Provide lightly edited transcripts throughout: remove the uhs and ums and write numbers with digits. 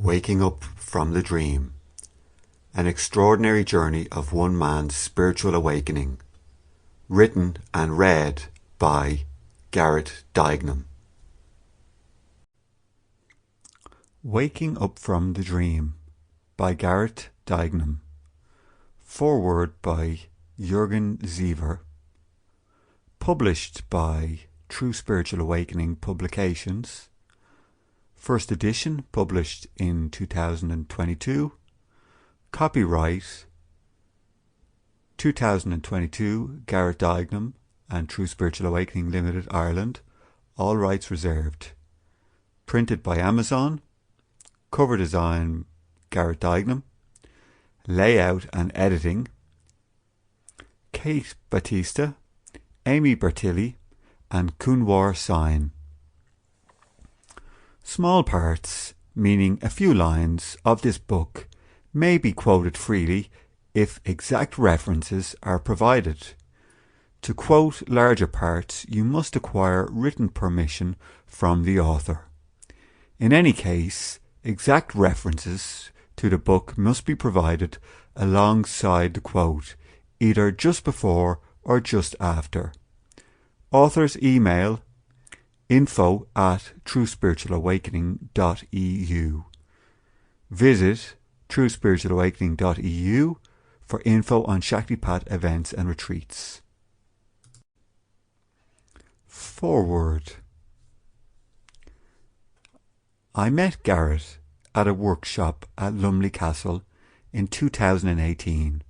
Waking Up from the Dream. An extraordinary journey of one man's spiritual awakening. Written and read by Gareth Duignam. Waking Up from the Dream by Gareth Duignam. Foreword by Jürgen Siever. Published by True Spiritual Awakening Publications. First edition published in 2022. Copyright 2022 Gareth Duignam and True Spiritual Awakening Limited, Ireland. All rights reserved. Printed by Amazon. Cover design Gareth Duignam. Layout and editing Kate Batista, Amy Bertilli and Kunwar Sign. Small parts, meaning a few lines, of this book may be quoted freely if exact references are provided. To quote larger parts, you must acquire written permission from the author. In any case, exact references to the book must be provided alongside the quote, either just before or just after. Author's email info@truespiritualawakening.eu. Visit truespiritualawakening.eu for info on Shaktipat events and retreats. Foreword. I met Gareth at a workshop at Lumley Castle in 2018,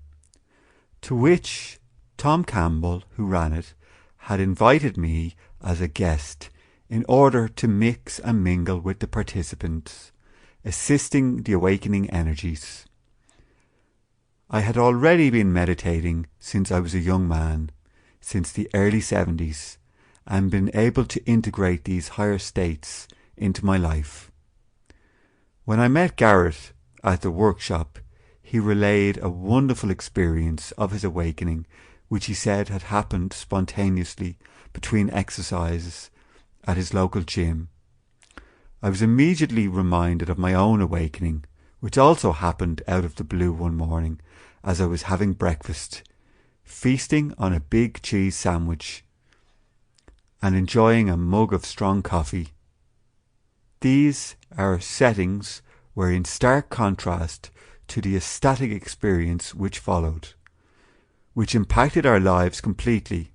to which Tom Campbell, who ran it, had invited me as a guest in order to mix and mingle with the participants, assisting the awakening energies. I had already been meditating since I was a young man, since the early 70s, and been able to integrate these higher states into my life. When I met Gareth at the workshop, he relayed a wonderful experience of his awakening, which he said had happened spontaneously between exercises at his local gym. I was immediately reminded of my own awakening, which also happened out of the blue one morning as I was having breakfast, feasting on a big cheese sandwich and enjoying a mug of strong coffee. These, our settings, were in stark contrast to the ecstatic experience which followed, which impacted our lives completely.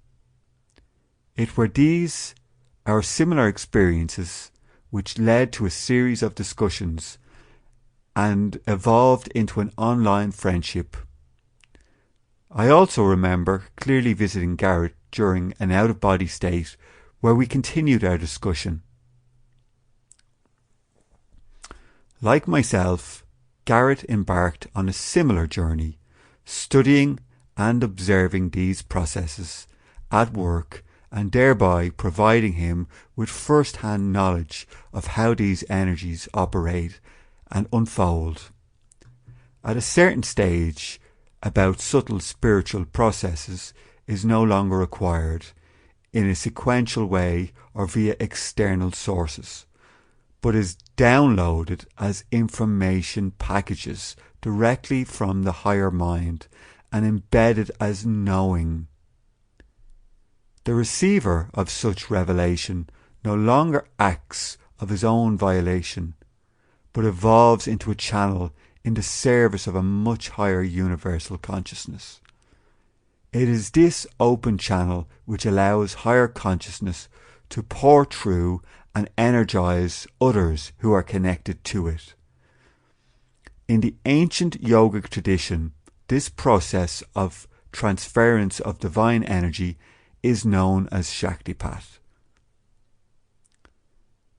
It were these, our similar experiences, which led to a series of discussions and evolved into an online friendship. I also remember clearly visiting Gareth during an out-of-body state where we continued our discussion. Like myself, Gareth embarked on a similar journey, studying and observing these processes at work and thereby providing him with first-hand knowledge of how these energies operate and unfold. At a certain stage, about subtle spiritual processes is no longer required in a sequential way or via external sources, but is downloaded as information packages directly from the higher mind and embedded as knowing. The receiver of such revelation no longer acts of his own violation, but evolves into a channel in the service of a much higher universal consciousness. It is this open channel which allows higher consciousness to pour through and energize others who are connected to it. In the ancient yogic tradition, this process of transference of divine energy is known as Shaktipat.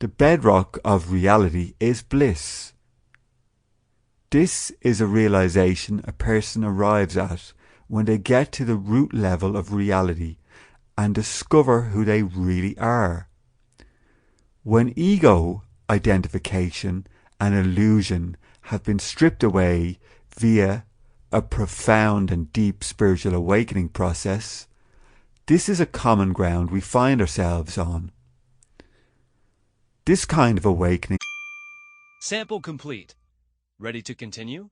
The bedrock of reality is bliss. This is a realization a person arrives at when they get to the root level of reality and discover who they really are. When ego identification and illusion have been stripped away via a profound and deep spiritual awakening process, this is a common ground we find ourselves on. This kind of awakening. Sample complete. Ready to continue?